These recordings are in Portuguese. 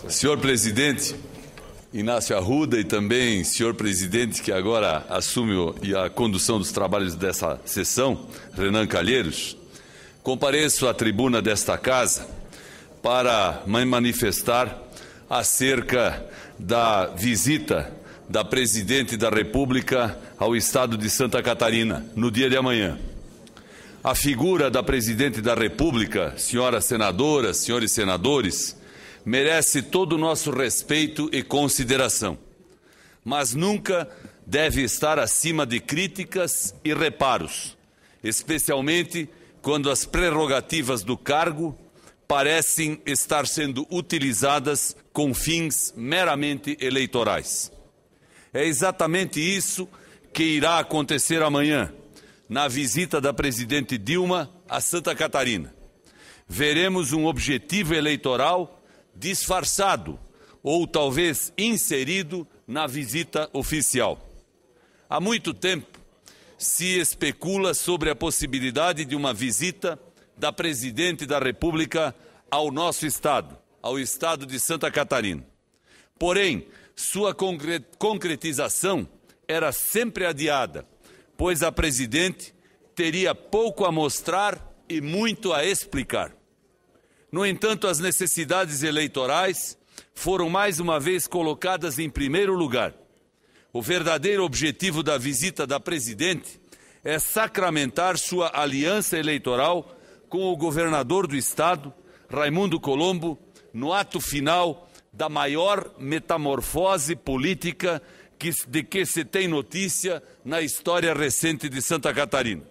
Senhor presidente Inácio Arruda e também senhor presidente que agora assume a condução dos trabalhos dessa sessão, Renan Calheiros, compareço à tribuna desta casa para me manifestar acerca da visita da Presidente da República ao Estado de Santa Catarina, no dia de amanhã. A figura da Presidente da República, senhoras senadoras, senhores senadores, merece todo o nosso respeito e consideração, mas nunca deve estar acima de críticas e reparos, especialmente quando as prerrogativas do cargo parecem estar sendo utilizadas com fins meramente eleitorais. É exatamente isso que irá acontecer amanhã, na visita da Presidente Dilma a Santa Catarina. Veremos um objetivo eleitoral disfarçado ou talvez inserido na visita oficial. Há muito tempo se especula sobre a possibilidade de uma visita da Presidente da República ao nosso estado, ao estado de Santa Catarina. Porém, sua concretização era sempre adiada, pois a Presidente teria pouco a mostrar e muito a explicar. No entanto, as necessidades eleitorais foram mais uma vez colocadas em primeiro lugar. O verdadeiro objetivo da visita da Presidente é sacramentar sua aliança eleitoral com o governador do Estado, Raimundo Colombo, no ato final da maior metamorfose política de que se tem notícia na história recente de Santa Catarina.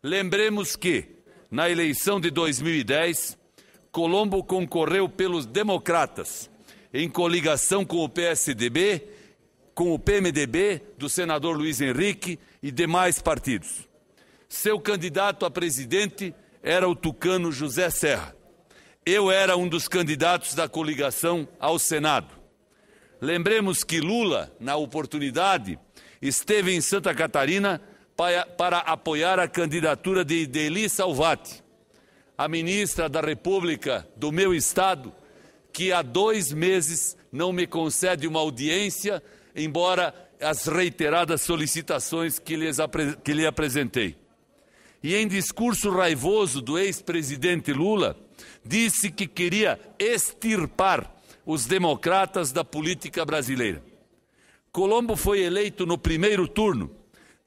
Lembremos que, na eleição de 2010, Colombo concorreu pelos democratas, em coligação com o PSDB, com o PMDB, do senador Luiz Henrique e demais partidos. Seu candidato a presidente era o tucano José Serra. Eu era um dos candidatos da coligação ao Senado. Lembremos que Lula, na oportunidade, esteve em Santa Catarina para apoiar a candidatura de Ideli Salvati, a ministra da República do meu estado, que há 2 meses não me concede uma audiência, embora as reiteradas solicitações que lhe apresentei. E em discurso raivoso do ex-presidente Lula, disse que queria extirpar os democratas da política brasileira. Colombo foi eleito no primeiro turno,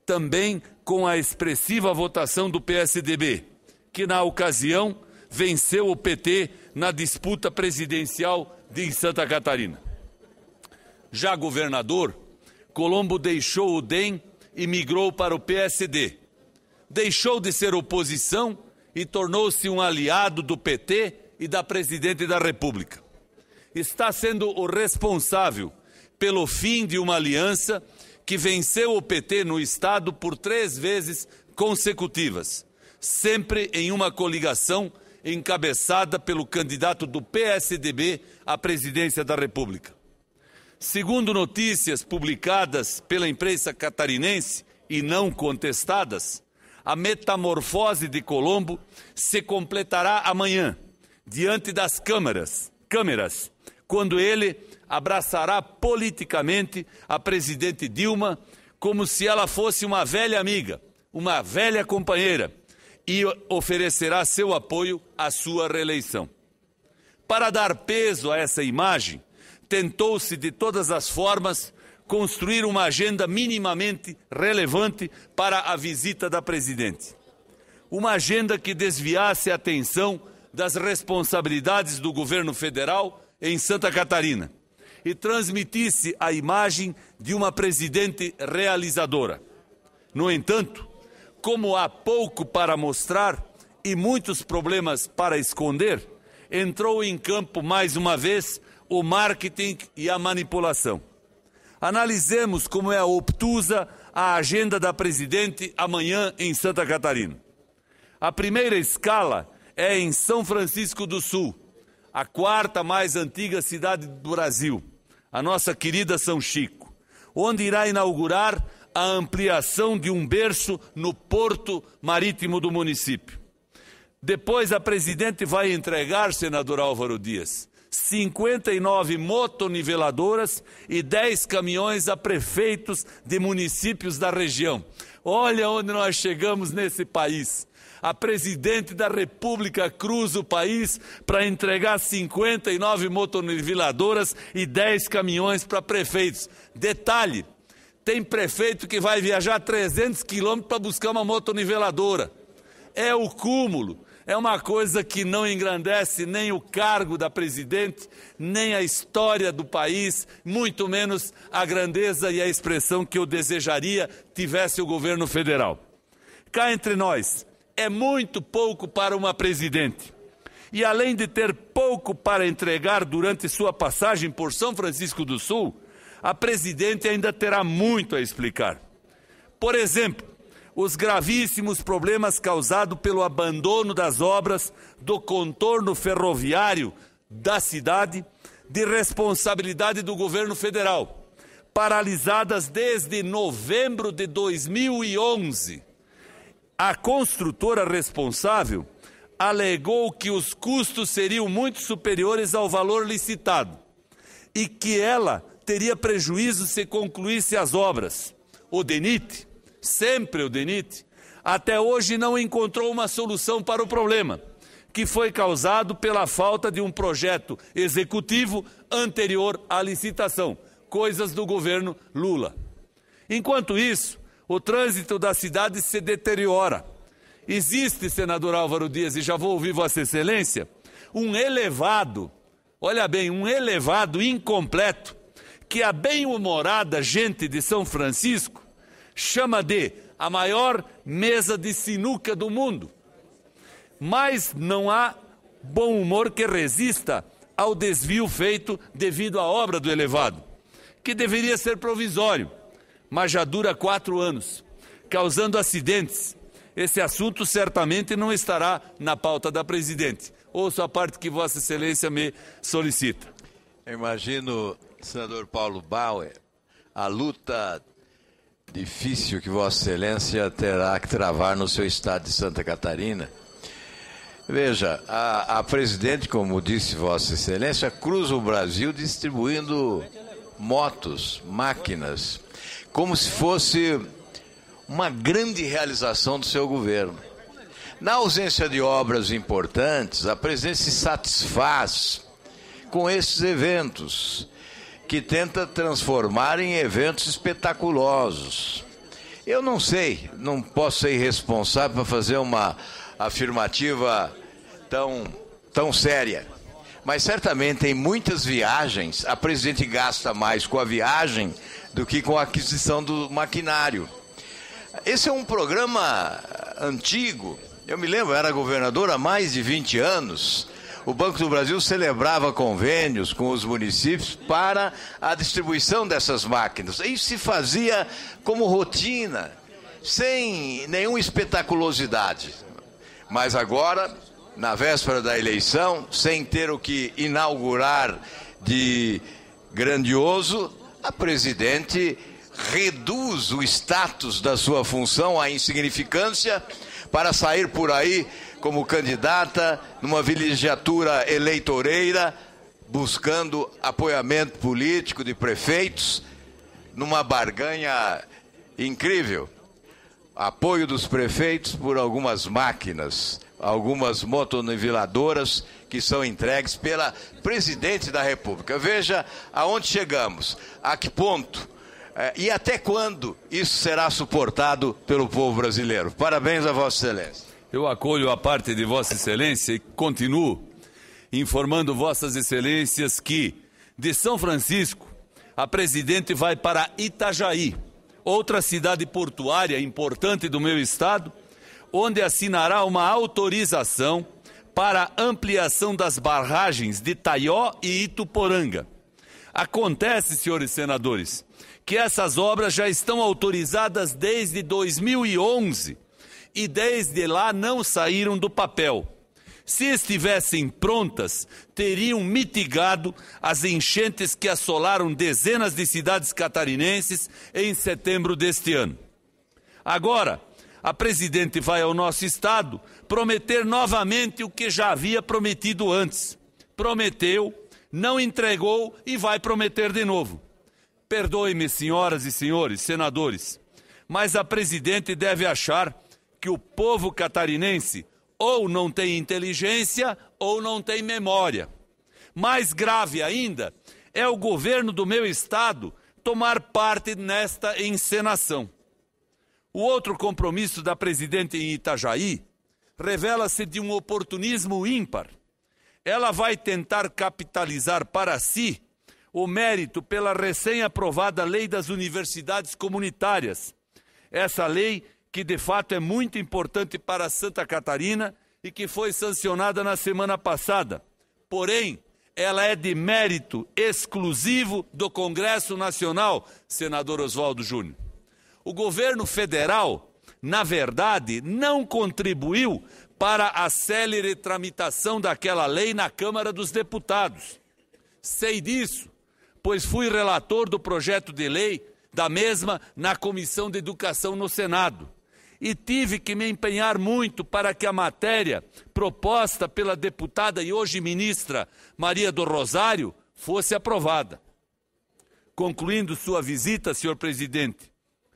também com a expressiva votação do PSDB, que na ocasião venceu o PT na disputa presidencial de Santa Catarina. Já governador, Colombo deixou o DEM e migrou para o PSD. Deixou de ser oposição e tornou-se um aliado do PT e da Presidente da República. Está sendo o responsável pelo fim de uma aliança que venceu o PT no Estado por 3 vezes consecutivas, sempre em uma coligação encabeçada pelo candidato do PSDB à presidência da República. Segundo notícias publicadas pela imprensa catarinense e não contestadas, a metamorfose de Colombo se completará amanhã, diante das câmeras, quando ele abraçará politicamente a Presidente Dilma como se ela fosse uma velha amiga, uma velha companheira, e oferecerá seu apoio à sua reeleição. Para dar peso a essa imagem, tentou-se de todas as formas construir uma agenda minimamente relevante para a visita da Presidente. Uma agenda que desviasse a atenção das responsabilidades do governo federal em Santa Catarina e transmitisse a imagem de uma Presidente realizadora. No entanto, como há pouco para mostrar e muitos problemas para esconder, entrou em campo mais uma vez o marketing e a manipulação. Analisemos como é obtusa a agenda da Presidente amanhã em Santa Catarina. A primeira escala é em São Francisco do Sul, a 4ª mais antiga cidade do Brasil, a nossa querida São Chico, onde irá inaugurar a ampliação de um berço no porto marítimo do município. Depois a Presidente vai entregar, senador Álvaro Dias, 59 motoniveladoras e 10 caminhões a prefeitos de municípios da região. Olha onde nós chegamos nesse país. A presidente da República cruza o país para entregar 59 motoniveladoras e 10 caminhões para prefeitos. Detalhe, tem prefeito que vai viajar 300 quilômetros para buscar uma motoniveladora. É o cúmulo. É uma coisa que não engrandece nem o cargo da presidente, nem a história do país, muito menos a grandeza e a expressão que eu desejaria tivesse o governo federal. Cá entre nós, é muito pouco para uma presidente. E além de ter pouco para entregar durante sua passagem por São Francisco do Sul, a presidente ainda terá muito a explicar. Por exemplo, os gravíssimos problemas causados pelo abandono das obras do contorno ferroviário da cidade, de responsabilidade do governo federal, paralisadas desde novembro de 2011. A construtora responsável alegou que os custos seriam muito superiores ao valor licitado e que ela teria prejuízo se concluísse as obras. O DENIT, sempre o DENIT, até hoje não encontrou uma solução para o problema, que foi causado pela falta de um projeto executivo anterior à licitação, coisas do governo Lula. Enquanto isso, o trânsito da cidade se deteriora. Existe, senador Álvaro Dias, e já vou ouvir Vossa Excelência, um elevado, olha bem, um elevado incompleto, que a bem-humorada gente de São Francisco chama de a maior mesa de sinuca do mundo. Mas não há bom humor que resista ao desvio feito devido à obra do elevado, que deveria ser provisório, mas já dura 4 anos, causando acidentes. Esse assunto certamente não estará na pauta da presidente. Ouço a parte que Vossa Excelência me solicita. Eu imagino, senador Paulo Bauer, a luta difícil que Vossa Excelência terá que travar no seu estado de Santa Catarina. Veja, a presidente, como disse Vossa Excelência, cruza o Brasil distribuindo motos, máquinas, como se fosse uma grande realização do seu governo. Na ausência de obras importantes, a presidente se satisfaz com esses eventos, que tenta transformar em eventos espetaculosos. Eu não sei, não posso ser irresponsável para fazer uma afirmativa tão séria. Mas certamente em muitas viagens, a presidente gasta mais com a viagem do que com a aquisição do maquinário. Esse é um programa antigo. Eu me lembro, eu era governador há mais de 20 anos. O Banco do Brasil celebrava convênios com os municípios para a distribuição dessas máquinas. Isso se fazia como rotina, sem nenhuma espetaculosidade. Mas agora, na véspera da eleição, sem ter o que inaugurar de grandioso, a presidente reduz o status da sua função à insignificância para sair por aí como candidata numa vilegiatura eleitoreira, buscando apoiamento político de prefeitos, numa barganha incrível. Apoio dos prefeitos por algumas máquinas, algumas motoniveladoras que são entregues pela presidente da República. Veja aonde chegamos, a que ponto e até quando isso será suportado pelo povo brasileiro. Parabéns a Vossa Excelência. Eu acolho a parte de Vossa Excelência e continuo informando Vossas Excelências que, de São Francisco, a presidente vai para Itajaí, outra cidade portuária importante do meu estado, onde assinará uma autorização para ampliação das barragens de Taió e Ituporanga. Acontece, senhores senadores, que essas obras já estão autorizadas desde 2011 e desde lá não saíram do papel. Se estivessem prontas, teriam mitigado as enchentes que assolaram dezenas de cidades catarinenses em setembro deste ano. Agora, a presidente vai ao nosso estado prometer novamente o que já havia prometido antes. Prometeu não entregou e vai prometer de novo. Perdoe-me, senhoras e senhores, senadores, mas a presidente deve achar que o povo catarinense ou não tem inteligência ou não tem memória. Mais grave ainda é o governo do meu estado tomar parte nesta encenação. O outro compromisso da presidente em Itajaí revela-se de um oportunismo ímpar. Ela vai tentar capitalizar para si o mérito pela recém-aprovada Lei das Universidades Comunitárias. Essa lei que de fato é muito importante para Santa Catarina e que foi sancionada na semana passada. Porém, ela é de mérito exclusivo do Congresso Nacional, senador Oswaldo Júnior. O governo federal, na verdade, não contribuiu para a célere tramitação daquela lei na Câmara dos Deputados. Sei disso, pois fui relator do projeto de lei da mesma na Comissão de Educação no Senado. E tive que me empenhar muito para que a matéria proposta pela deputada e hoje ministra Maria do Rosário fosse aprovada. Concluindo sua visita, senhor presidente,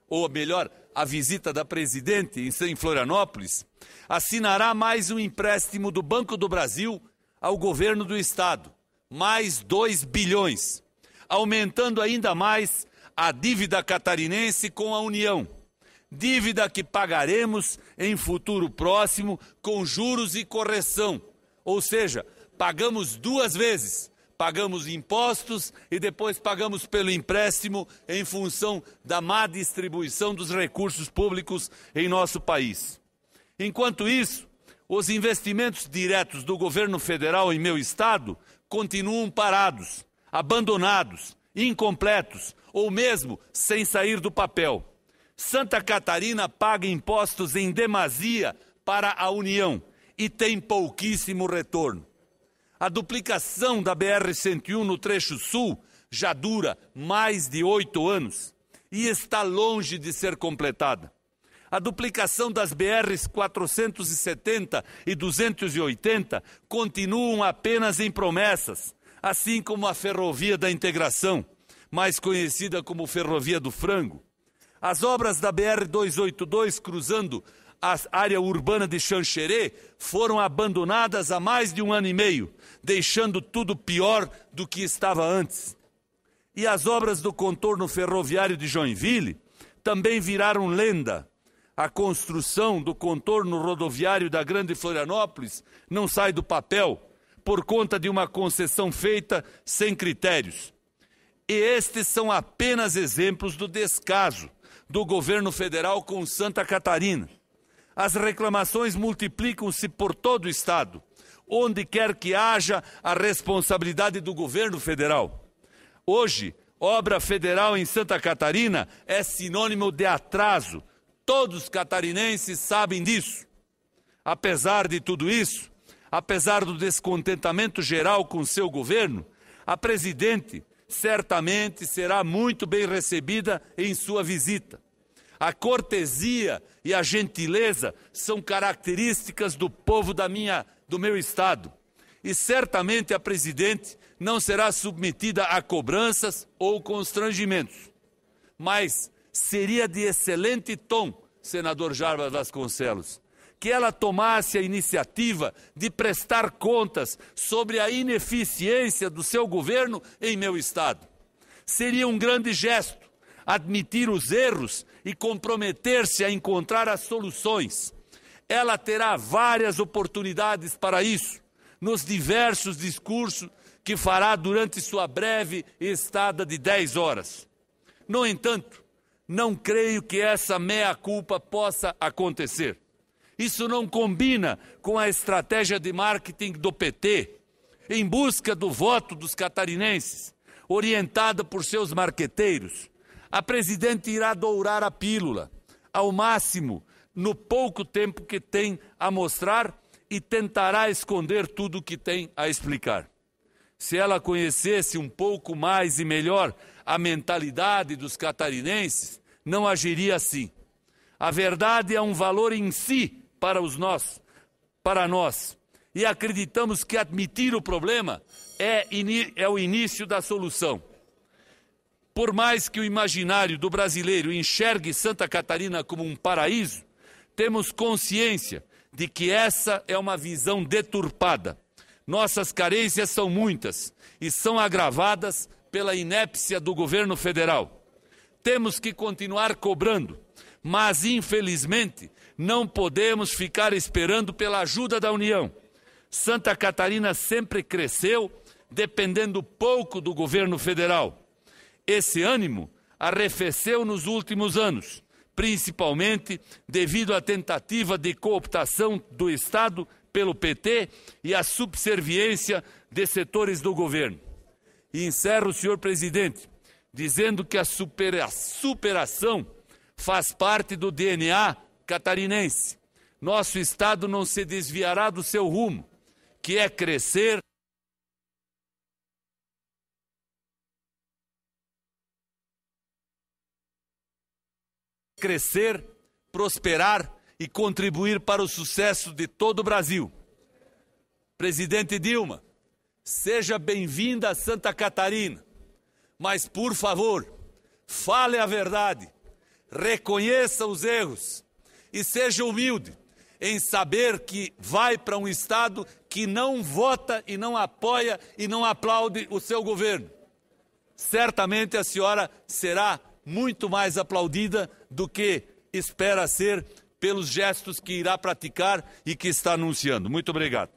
ou melhor, a visita da presidente em Florianópolis, assinará mais um empréstimo do Banco do Brasil ao governo do estado, mais 2 bilhões, aumentando ainda mais a dívida catarinense com a União. Dívida que pagaremos em futuro próximo com juros e correção. Ou seja, pagamos 2 vezes. Pagamos impostos e depois pagamos pelo empréstimo em função da má distribuição dos recursos públicos em nosso país. Enquanto isso, os investimentos diretos do governo federal em meu estado continuam parados, abandonados, incompletos ou mesmo sem sair do papel. Santa Catarina paga impostos em demasia para a União e tem pouquíssimo retorno. A duplicação da BR-101 no trecho sul já dura mais de 8 anos e está longe de ser completada. A duplicação das BRs 470 e 280 continuam apenas em promessas, assim como a Ferrovia da Integração, mais conhecida como Ferrovia do Frango. As obras da BR-282 cruzando a área urbana de Xanxerê foram abandonadas há mais de 1 ano e meio, deixando tudo pior do que estava antes. E as obras do contorno ferroviário de Joinville também viraram lenda. A construção do contorno rodoviário da Grande Florianópolis não sai do papel por conta de uma concessão feita sem critérios. E estes são apenas exemplos do descaso do governo federal com Santa Catarina. As reclamações multiplicam-se por todo o estado, onde quer que haja a responsabilidade do governo federal. Hoje, obra federal em Santa Catarina é sinônimo de atraso. Todos os catarinenses sabem disso. Apesar de tudo isso, apesar do descontentamento geral com seu governo, a presidente certamente será muito bem recebida em sua visita. A cortesia e a gentileza são características do povo do meu estado. E certamente a presidente não será submetida a cobranças ou constrangimentos. Mas seria de excelente tom, senador Jarbas Vasconcelos, que ela tomasse a iniciativa de prestar contas sobre a ineficiência do seu governo em meu estado. Seria um grande gesto admitir os erros e comprometer-se a encontrar as soluções. Ela terá várias oportunidades para isso, nos diversos discursos que fará durante sua breve estada de 10 horas. No entanto, não creio que essa meia-culpa possa acontecer. Isso não combina com a estratégia de marketing do PT, em busca do voto dos catarinenses, orientada por seus marqueteiros. A presidente irá dourar a pílula, ao máximo, no pouco tempo que tem a mostrar e tentará esconder tudo o que tem a explicar. Se ela conhecesse um pouco mais e melhor a mentalidade dos catarinenses, não agiria assim. A verdade é um valor em si para nós, e acreditamos que admitir o problema é o início da solução. Por mais que o imaginário do brasileiro enxergue Santa Catarina como um paraíso, temos consciência de que essa é uma visão deturpada. Nossas carências são muitas e são agravadas pela inépcia do governo federal. Temos que continuar cobrando, mas infelizmente não podemos ficar esperando pela ajuda da União. Santa Catarina sempre cresceu dependendo pouco do governo federal. Esse ânimo arrefeceu nos últimos anos, principalmente devido à tentativa de cooptação do Estado pelo PT e à subserviência de setores do governo. E encerro, senhor presidente, dizendo que a superação faz parte do DNA catarinense. Nosso Estado não se desviará do seu rumo, que é crescer, prosperar e contribuir para o sucesso de todo o Brasil. Presidente Dilma, seja bem-vinda a Santa Catarina, mas, por favor, fale a verdade, reconheça os erros e seja humilde em saber que vai para um Estado que não vota e não apoia e não aplaude o seu governo. Certamente a senhora será muito mais aplaudida do que espera ser pelos gestos que irá praticar e que está anunciando. Muito obrigado.